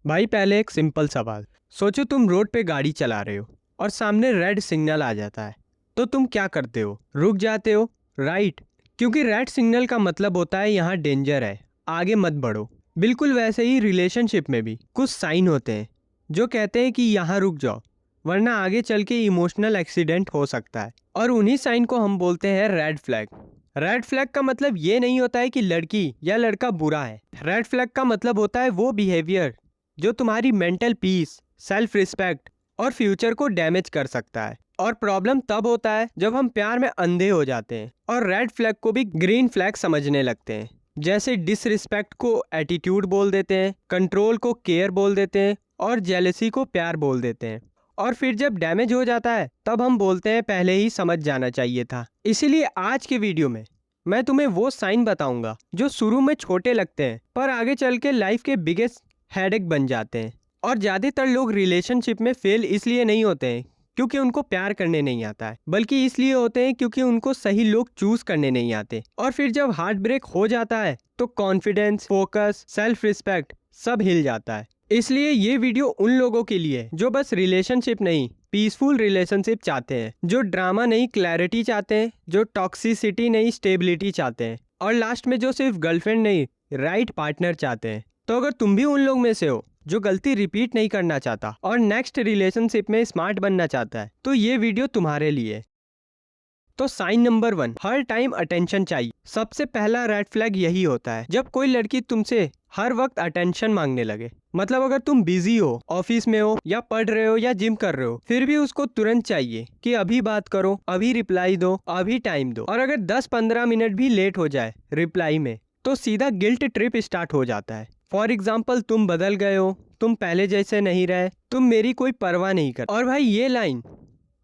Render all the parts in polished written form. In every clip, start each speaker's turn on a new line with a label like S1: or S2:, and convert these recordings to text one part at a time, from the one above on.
S1: भाई पहले एक सिंपल सवाल। सोचो तुम रोड पे गाड़ी चला रहे हो और सामने रेड सिग्नल आ जाता है, तो तुम क्या करते हो? रुक जाते हो, राइट? क्योंकि रेड सिग्नल का मतलब होता है यहाँ डेंजर है, आगे मत बढ़ो। बिल्कुल वैसे ही रिलेशनशिप में भी कुछ साइन होते हैं जो कहते हैं कि यहाँ रुक जाओ, वरना आगे चल के इमोशनल एक्सीडेंट हो सकता है। और उन्हीं साइन को हम बोलते हैं रेड फ्लैग। रेड फ्लैग का मतलब ये नहीं होता है कि लड़की या लड़का बुरा है। रेड फ्लैग का मतलब होता है वो बिहेवियर जो तुम्हारी मेंटल पीस, सेल्फ रिस्पेक्ट और फ्यूचर को डैमेज कर सकता है। और प्रॉब्लम तब होता है जब हम प्यार में अंधे हो जाते हैं और रेड फ्लैग को भी ग्रीन फ्लैग समझने लगते हैं। जैसे डिसरिस्पेक्ट को एटीट्यूड बोल देते हैं, कंट्रोल को केयर बोल देते हैं और जेलसी को प्यार बोल देते हैं। और फिर जब डैमेज हो जाता है तब हम बोलते हैं पहले ही समझ जाना चाहिए था। इसीलिए आज के वीडियो में मैं तुम्हें वो साइन बताऊंगा जो शुरू में छोटे लगते हैं पर आगे चल के लाइफ के बिगेस्ट हेडेक बन जाते हैं। और ज़्यादातर लोग रिलेशनशिप में फेल इसलिए नहीं होते हैं क्योंकि उनको प्यार करने नहीं आता है, बल्कि इसलिए होते हैं क्योंकि उनको सही लोग चूज करने नहीं आते। और फिर जब हार्ट ब्रेक हो जाता है तो कॉन्फिडेंस, फोकस, सेल्फ रिस्पेक्ट सब हिल जाता है। इसलिए ये वीडियो उन लोगों के लिए है जो बस रिलेशनशिप नहीं, पीसफुल रिलेशनशिप चाहते हैं, जो ड्रामा नहीं क्लैरिटी चाहते हैं, जो टॉक्सिसिटी नहीं स्टेबिलिटी चाहते हैं, और लास्ट में जो सिर्फ गर्लफ्रेंड नहीं राइट पार्टनर चाहते हैं। तो अगर तुम भी उन लोग में से हो जो गलती रिपीट नहीं करना चाहता और नेक्स्ट रिलेशनशिप में स्मार्ट बनना चाहता है, तो ये वीडियो तुम्हारे लिए। तो साइन नंबर 1, हर टाइम अटेंशन चाहिए। सबसे पहला रेड फ्लैग यही होता है जब कोई लड़की तुमसे हर वक्त अटेंशन मांगने लगे। मतलब अगर तुम बिजी हो, ऑफिस में हो या पढ़ रहे हो या जिम कर रहे हो, फिर भी उसको तुरंत चाहिए कि अभी बात करो, अभी रिप्लाई दो, अभी टाइम दो। और अगर 10-15 मिनट भी लेट हो जाए रिप्लाई में तो सीधा गिल्ट ट्रिप स्टार्ट हो जाता है। फॉर एग्जाम्पल, तुम बदल गए हो, तुम पहले जैसे नहीं रहे, तुम मेरी कोई परवाह नहीं कर। और भाई ये लाइन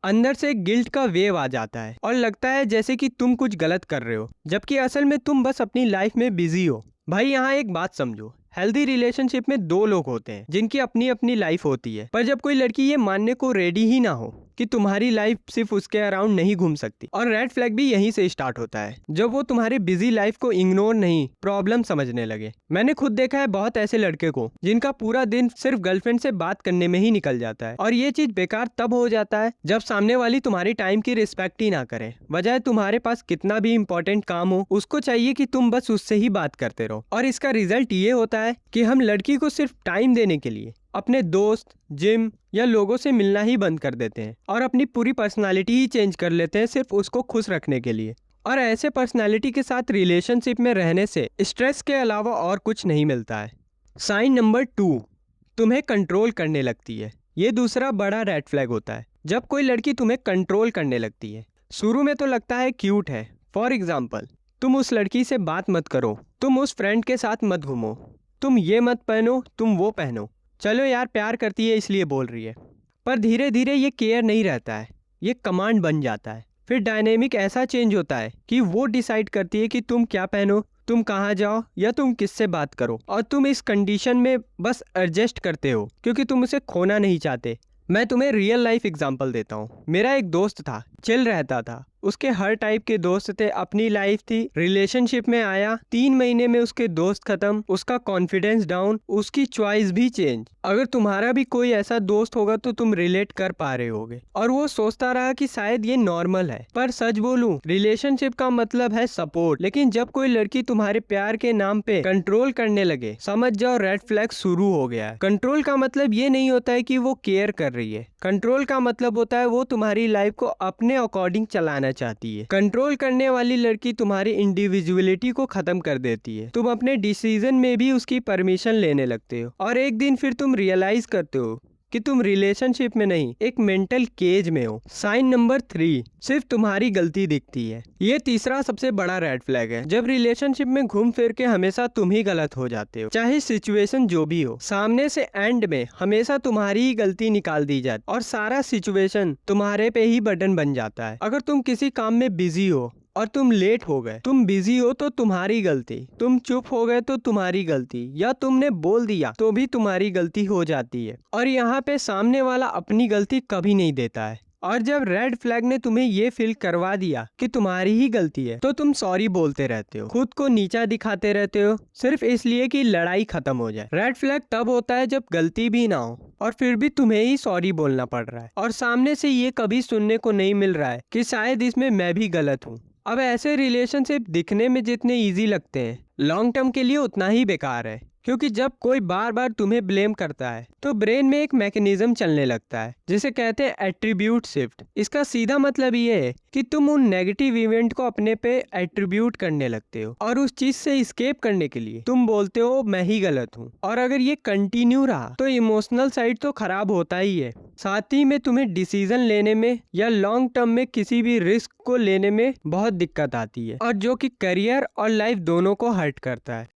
S1: अंदर से गिल्ट का वेव आ जाता है और लगता है जैसे कि तुम कुछ गलत कर रहे हो, जबकि असल में तुम बस अपनी लाइफ में बिजी हो। भाई यहाँ एक बात समझो, हेल्दी रिलेशनशिप में दो लोग होते हैं जिनकी अपनी अपनी लाइफ होती है। पर जब कोई लड़की ये मानने को रेडी ही ना हो कि तुम्हारी लाइफ सिर्फ उसके अराउंड नहीं घूम सकती, और रेड फ्लैग भी यहीं से स्टार्ट होता है जब वो तुम्हारी बिजी लाइफ को इग्नोर नहीं प्रॉब्लम समझने लगे। मैंने खुद देखा है बहुत ऐसे लड़के को जिनका पूरा दिन सिर्फ गर्लफ्रेंड से बात करने में ही निकल जाता है। और ये चीज बेकार तब हो जाता है जब सामने वाली तुम्हारी टाइम की रिस्पेक्ट ही ना करे, बजाय तुम्हारे पास कितना भी इंपॉर्टेंट काम हो उसको चाहिए कि तुम बस उससे ही बात करते रहो। और इसका रिजल्ट ये होता है कि हम लड़की को सिर्फ टाइम देने के लिए अपने दोस्त, जिम या लोगों से मिलना ही बंद कर देते हैं और अपनी पूरी पर्सनालिटी ही चेंज कर लेते हैं सिर्फ उसको खुश रखने के लिए। और ऐसे पर्सनालिटी के साथ रिलेशनशिप में रहने से स्ट्रेस के अलावा और कुछ नहीं मिलता है। साइन नंबर 2, तुम्हें कंट्रोल करने लगती है। ये दूसरा बड़ा रेड फ्लैग होता है जब कोई लड़की तुम्हें कंट्रोल करने लगती है। शुरू में तो लगता है क्यूट है। फॉर एग्जाम्पल, तुम उस लड़की से बात मत करो, तुम उस फ्रेंड के साथ मत घूमो, तुम ये मत पहनो, तुम वो पहनो, चलो यार प्यार करती है इसलिए बोल रही है। पर धीरे धीरे ये केयर नहीं रहता है, ये कमांड बन जाता है। फिर डायनेमिक ऐसा चेंज होता है कि वो डिसाइड करती है कि तुम क्या पहनो, तुम कहाँ जाओ या तुम किससे बात करो, और तुम इस कंडीशन में बस एडजस्ट करते हो क्योंकि तुम उसे खोना नहीं चाहते। मैं तुम्हें रियल लाइफ एग्जांपल देता हूँ। मेरा एक दोस्त था, चिल रहता था, उसके हर टाइप के दोस्त थे, अपनी लाइफ थी। रिलेशनशिप में आया, 3 महीने में उसके दोस्त खत्म, उसका कॉन्फिडेंस डाउन, उसकी चॉइस भी चेंज। अगर तुम्हारा भी कोई ऐसा दोस्त होगा तो तुम रिलेट कर पा रहे होगे। और वो सोचता रहा कि शायद ये नॉर्मल है। पर सच बोलूं, रिलेशनशिप का मतलब है सपोर्ट। लेकिन जब कोई लड़की तुम्हारे प्यार के नाम पे कंट्रोल करने लगे, समझ जाओ रेड फ्लैग शुरू हो गया है। कंट्रोल का मतलब ये नहीं होता है कि वो केयर कर रही है। कंट्रोल का मतलब होता है वो तुम्हारी लाइफ को अपने अकॉर्डिंग चलाना चाहती है। कंट्रोल करने वाली लड़की तुम्हारी इंडिविजुअलिटी को खत्म कर देती है। तुम अपने डिसीजन में भी उसकी परमिशन लेने लगते हो और एक दिन फिर तुम रियलाइज करते हो कि तुम रिलेशनशिप में नहीं, एक मेंटल केज में हो। साइन नंबर 3, सिर्फ तुम्हारी गलती दिखती है। ये तीसरा सबसे बड़ा रेड फ्लैग है जब रिलेशनशिप में घूम फिर के हमेशा तुम ही गलत हो जाते हो, चाहे सिचुएशन जो भी हो। सामने से एंड में हमेशा तुम्हारी ही गलती निकाल दी जाती और सारा सिचुएशन तुम्हारे पे ही बर्डन बन जाता है। अगर तुम किसी काम में बिजी हो और तुम लेट हो गए, तुम बिजी हो तो तुम्हारी गलती, तुम चुप हो गए तो तुम्हारी गलती, या तुमने बोल दिया तो भी तुम्हारी गलती हो जाती है। और यहाँ पे सामने वाला अपनी गलती कभी नहीं देता है, और जब रेड फ्लैग ने तुम्हें ये फील करवा दिया कि तुम्हारी ही गलती है, तो तुम सॉरी बोलते रहते हो, खुद को नीचा दिखाते रहते हो, सिर्फ इसलिए कि लड़ाई खत्म हो जाए। रेड फ्लैग तब होता है जब गलती भी ना हो और फिर भी तुम्हें ही सॉरी बोलना पड़ रहा है, और सामने से ये कभी सुनने को नहीं मिल रहा है कि शायद इसमें मैं भी गलत हूँ। अब ऐसे रिलेशनशिप दिखने में जितने इजी लगते हैं, लॉन्ग टर्म के लिए उतना ही बेकार है, क्योंकि जब कोई बार बार तुम्हें ब्लेम करता है तो ब्रेन में एक मैकेनिज्म चलने लगता है जिसे कहते हैं एट्रीब्यूट शिफ्ट। इसका सीधा मतलब ये है कि तुम उन नेगेटिव इवेंट को अपने पे एट्रीब्यूट करने लगते हो और उस चीज से एस्केप करने के लिए तुम बोलते हो मैं ही गलत हूँ। और अगर ये कंटिन्यू रहा तो इमोशनल साइड तो खराब होता ही है, साथ ही में तुम्हें डिसीजन लेने में या लॉन्ग टर्म में किसी भी रिस्क को लेने में बहुत दिक्कत आती है, और जो कि करियर और लाइफ दोनों को हर्ट करता है।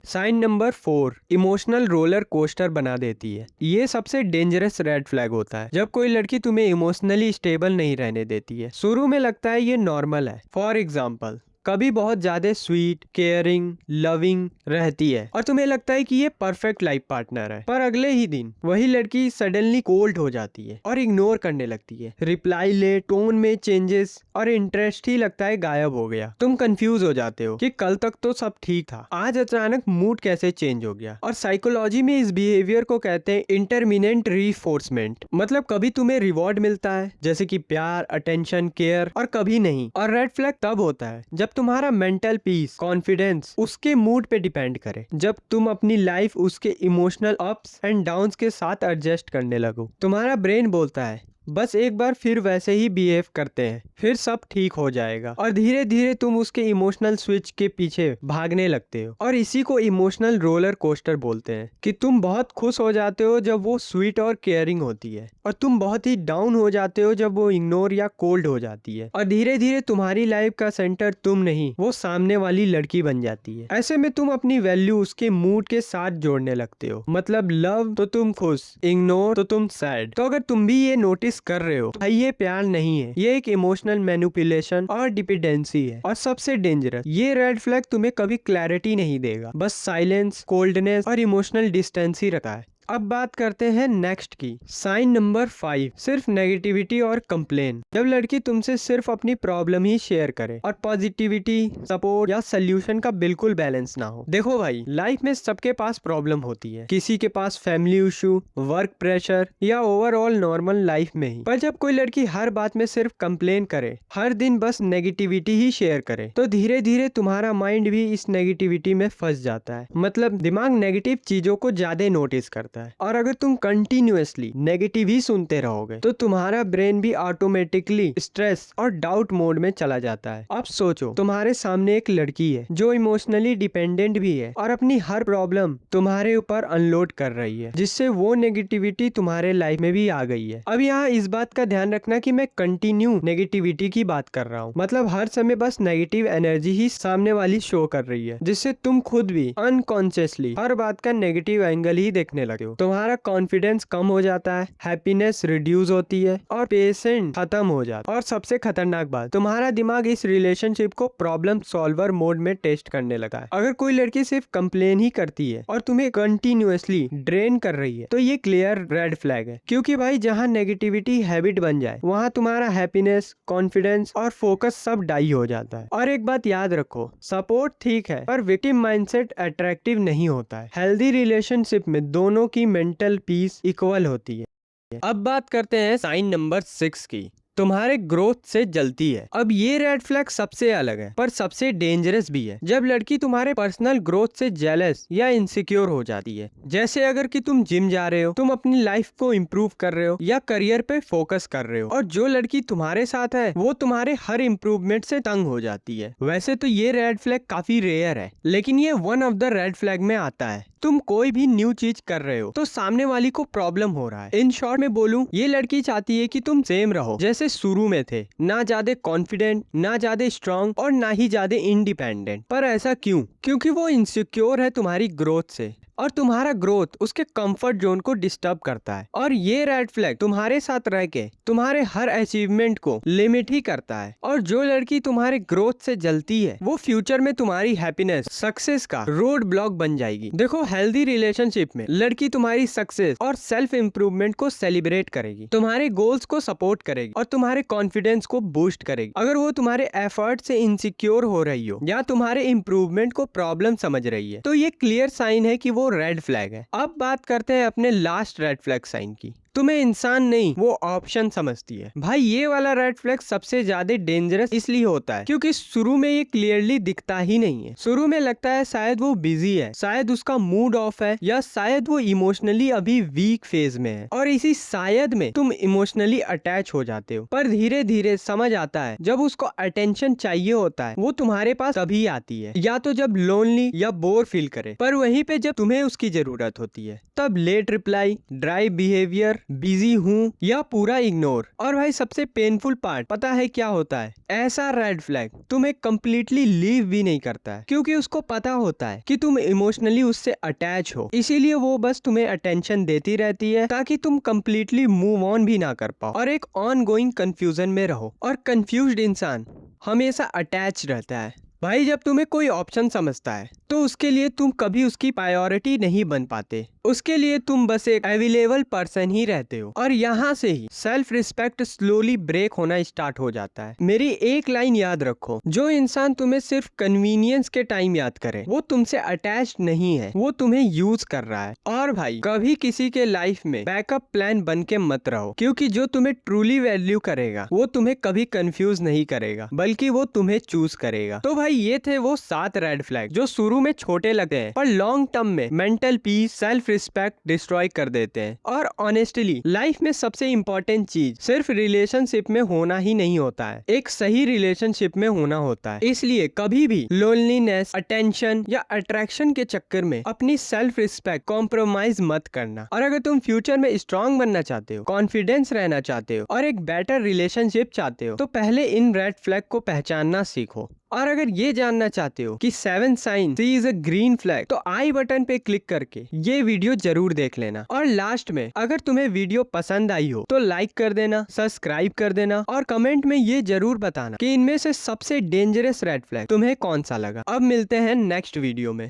S1: Sign number 4, emotional roller coaster बना देती है। ये सबसे डेंजरस रेड फ्लैग होता है जब कोई लड़की तुम्हें इमोशनली स्टेबल नहीं रहने देती है। शुरू में लगता है ये नॉर्मल है, फॉर एग्जाम्पल कभी बहुत ज्यादा स्वीट, केयरिंग, लविंग रहती है और तुम्हें लगता है कि ये परफेक्ट लाइफ पार्टनर है, पर अगले ही दिन वही लड़की सडनली कोल्ड हो जाती है और इग्नोर करने लगती है, रिप्लाई लेट, टोन में चेंजेस और इंटरेस्ट ही लगता है गायब हो गया। तुम कंफ्यूज हो जाते हो कि कल तक तो सब ठीक था, आज अचानक मूड कैसे चेंज हो गया। और साइकोलॉजी में इस बिहेवियर को कहते हैं इंटरमिनेंट रीफोर्समेंट, मतलब कभी तुम्हें रिवॉर्ड मिलता है जैसे कि प्यार, अटेंशन, केयर, और कभी नहीं। और रेड फ्लैग तब होता है जब तुम्हारा मेंटल पीस, कॉन्फिडेंस उसके मूड पे डिपेंड करे, जब तुम अपनी लाइफ उसके इमोशनल अप्स एंड डाउन्स के साथ एडजस्ट करने लगो। तुम्हारा ब्रेन बोलता है बस एक बार फिर वैसे ही बिहेव करते हैं, फिर सब ठीक हो जाएगा, और धीरे धीरे तुम उसके इमोशनल स्विच के पीछे भागने लगते हो। और इसी को इमोशनल रोलर कोस्टर बोलते हैं कि तुम बहुत खुश हो जाते हो जब वो स्वीट और केयरिंग होती है, और तुम बहुत ही डाउन हो जाते हो जब वो इग्नोर या कोल्ड हो जाती है, और धीरे धीरे तुम्हारी लाइफ का सेंटर तुम नहीं, वो सामने वाली लड़की बन जाती है। ऐसे में तुम अपनी वैल्यू उसके मूड के साथ जोड़ने लगते हो, मतलब लव तो तुम खुश, इग्नोर तो तुम सैड। तो अगर तुम भी ये नोटिस कर रहे हो भाई, ये प्यार नहीं है, ये एक इमोशनल मैनिपुलेशन और डिपेंडेंसी है। और सबसे डेंजरस, ये रेड फ्लैग तुम्हें कभी क्लैरिटी नहीं देगा, बस साइलेंस, कोल्डनेस और इमोशनल डिस्टेंस ही रखा है। अब बात करते हैं नेक्स्ट की, साइन नंबर 5, सिर्फ नेगेटिविटी और कंप्लेन। जब लड़की तुमसे सिर्फ अपनी प्रॉब्लम ही शेयर करे और पॉजिटिविटी, सपोर्ट या सोल्यूशन का बिल्कुल बैलेंस ना हो। देखो भाई, लाइफ में सबके पास प्रॉब्लम होती है, किसी के पास फैमिली इशू, वर्क प्रेशर या ओवरऑल नॉर्मल लाइफ में ही। पर जब कोई लड़की हर बात में सिर्फ कंप्लेन करे, हर दिन बस नेगेटिविटी ही शेयर करे, तो धीरे धीरे तुम्हारा माइंड भी इस नेगेटिविटी में फंस जाता है, मतलब दिमाग नेगेटिव चीजों को ज्यादा नोटिस करता है। और अगर तुम कंटिन्यूअसली नेगेटिव ही सुनते रहोगे तो तुम्हारा ब्रेन भी ऑटोमेटिकली स्ट्रेस और डाउट मोड में चला जाता है। अब सोचो, तुम्हारे सामने एक लड़की है जो इमोशनली डिपेंडेंट भी है और अपनी हर प्रॉब्लम तुम्हारे ऊपर अनलोड कर रही है, जिससे वो नेगेटिविटी तुम्हारे लाइफ में भी आ गई है। अब यहाँ इस बात का ध्यान रखना कि मैं कंटिन्यू नेगेटिविटी की बात कर रहा हूँ, मतलब हर समय बस नेगेटिव एनर्जी ही सामने वाली शो कर रही है, जिससे तुम खुद भी अनकॉन्शियसली हर बात का नेगेटिव एंगल ही देखने लगे हो। तुम्हारा कॉन्फिडेंस कम हो जाता है, हैप्पीनेस रिड्यूस होती है और पेशेंस खत्म हो जाता है। और सबसे खतरनाक बात, तुम्हारा दिमाग इस रिलेशनशिप को प्रॉब्लम सॉल्वर मोड में टेस्ट करने लगा है। अगर कोई लड़की सिर्फ कंप्लेन ही करती है और तुम्हें कंटिन्यूअसली ड्रेन कर रही है तो ये क्लियर रेड फ्लैग है, क्योंकि भाई जहाँ नेगेटिविटी हैबिट बन जाए वहाँ तुम्हारा हैप्पीनेस, कॉन्फिडेंस और फोकस सब डाई हो जाता है। और एक बात याद रखो, सपोर्ट ठीक है पर विक्टिम माइंडसेट अट्रैक्टिव नहीं होता है। हेल्दी रिलेशनशिप में दोनों की मेंटल पीस इक्वल होती है। अब बात करते हैं साइन नंबर 6 की, तुम्हारे ग्रोथ से जलती है। अब ये रेड फ्लैग सबसे अलग है पर सबसे डेंजरस भी है, जब लड़की तुम्हारे पर्सनल ग्रोथ से जेलस या इनसिक्योर हो जाती है। जैसे अगर कि तुम जिम जा रहे हो, तुम अपनी लाइफ को इम्प्रूव कर रहे हो या करियर पे फोकस कर रहे हो, और जो लड़की तुम्हारे साथ है वो तुम्हारे हर इम्प्रूवमेंट से तंग हो जाती है। वैसे तो ये रेड फ्लैग काफी रेयर है, लेकिन ये one of the red flag में आता है। तुम कोई भी न्यू चीज कर रहे हो तो सामने वाली को प्रॉब्लम हो रहा है। इन शॉर्ट में बोलूं, ये लड़की चाहती है कि तुम सेम रहो जैसे शुरू में थे, ना ज्यादा कॉन्फिडेंट, ना ज्यादा स्ट्रांग और ना ही ज्यादा इंडिपेंडेंट। पर ऐसा क्यों? क्योंकि वो इनसिक्योर है तुम्हारी ग्रोथ से। और तुम्हारा ग्रोथ उसके कंफर्ट जोन को डिस्टर्ब करता है। और ये रेड फ्लैग तुम्हारे साथ रह के तुम्हारे हर अचीवमेंट को लिमिट ही करता है। और जो लड़की तुम्हारे ग्रोथ से जलती है वो फ्यूचर में तुम्हारी हैप्पीनेस, सक्सेस का रोड ब्लॉक बन जाएगी। देखो, हेल्दी रिलेशनशिप में लड़की तुम्हारी सक्सेस और सेल्फ इंप्रूवमेंट को सेलिब्रेट करेगी, तुम्हारे गोल्स को सपोर्ट करेगी और तुम्हारे कॉन्फिडेंस को बूस्ट करेगी। अगर वो तुम्हारे एफर्ट से इनसिक्योर हो रही हो या तुम्हारे इंप्रूवमेंट को प्रॉब्लम समझ रही है तो ये क्लियर साइन है कि वो रेड फ्लैग है। अब बात करते हैं अपने लास्ट रेड फ्लैग साइन की। तुम्हें इंसान नहीं, वो ऑप्शन समझती है। भाई, ये वाला रेड फ्लैग सबसे ज्यादा डेंजरस इसलिए होता है क्योंकि शुरू में ये क्लियरली दिखता ही नहीं है। शुरू में लगता है शायद वो बिजी है, शायद उसका मूड ऑफ है या शायद वो इमोशनली अभी वीक फेज में है। और इसी शायद में तुम इमोशनली अटैच हो जाते हो। पर धीरे धीरे समझ आता है जब उसको अटेंशन चाहिए होता है वो तुम्हारे पास तभी आती है, या तो जब लोनली या बोर फील करे। पर वहीं पे जब तुम्हें उसकी जरूरत होती है तब late reply, dry behaviour, busy हूँ या पूरा इग्नोर। और भाई, सबसे पेनफुल पार्ट पता है क्या होता है? ऐसा रेड फ्लैग तुम्हें कंप्लीटली लीव भी नहीं करता है क्योंकि उसको पता होता है कि तुम इमोशनली उससे अटैच हो। इसीलिए वो बस तुम्हें अटेंशन देती रहती है ताकि तुम कंप्लीटली मूव ऑन भी ना कर पाओ और एक ऑन गोइंग कंफ्यूजन में रहो। और कंफ्यूज्ड इंसान हमेशा अटैच रहता है। भाई, जब तुम्हें कोई ऑप्शन समझता है तो उसके लिए तुम कभी उसकी प्रायोरिटी नहीं बन पाते। उसके लिए तुम बस एक अवेलेबल पर्सन ही रहते हो। और यहाँ से ही सेल्फ रिस्पेक्ट स्लोली ब्रेक होना स्टार्ट हो जाता है। मेरी एक लाइन याद रखो, जो इंसान तुम्हें सिर्फ कन्वीनियंस के टाइम याद करे वो तुमसे अटैच नहीं है, वो तुम्हें यूज कर रहा है। और भाई, कभी किसी के लाइफ में बैकअप प्लान बन के मत रहो क्योंकि जो तुम्हें ट्रूली वैल्यू करेगा वो तुम्हें कभी कंफ्यूज नहीं करेगा बल्कि वो तुम्हें चूज करेगा। तो भाई, ये थे वो 7 रेड फ्लैग जो शुरू में छोटे लगते हैं पर लॉन्ग टर्म में mental peace, self respect destroy कर देते हैं। और ऑनेस्टली लाइफ में सबसे इंपॉर्टेंट चीज सिर्फ रिलेशनशिप में होना ही नहीं होता है, एक सही रिलेशनशिप में होना होता है। इसलिए कभी भी लोनलीनेस, अटेंशन या अट्रैक्शन के चक्कर में अपनी सेल्फ रिस्पेक्ट कॉम्प्रोमाइज मत करना। और अगर तुम फ्यूचर में स्ट्रांग बनना चाहते हो, कॉन्फिडेंस रहना चाहते हो और एक बेटर रिलेशनशिप चाहते हो तो पहले इन रेड फ्लैग को पहचानना सीखो। और अगर ये जानना चाहते हो कि 7 sign C is a green flag तो आई बटन पे क्लिक करके ये वीडियो जरूर देख लेना। और लास्ट में अगर तुम्हें वीडियो पसंद आई हो तो लाइक कर देना, सब्सक्राइब कर देना और कमेंट में ये जरूर बताना कि इनमें से सबसे डेंजरस रेड फ्लैग तुम्हें कौन सा लगा। अब मिलते हैं नेक्स्ट वीडियो में।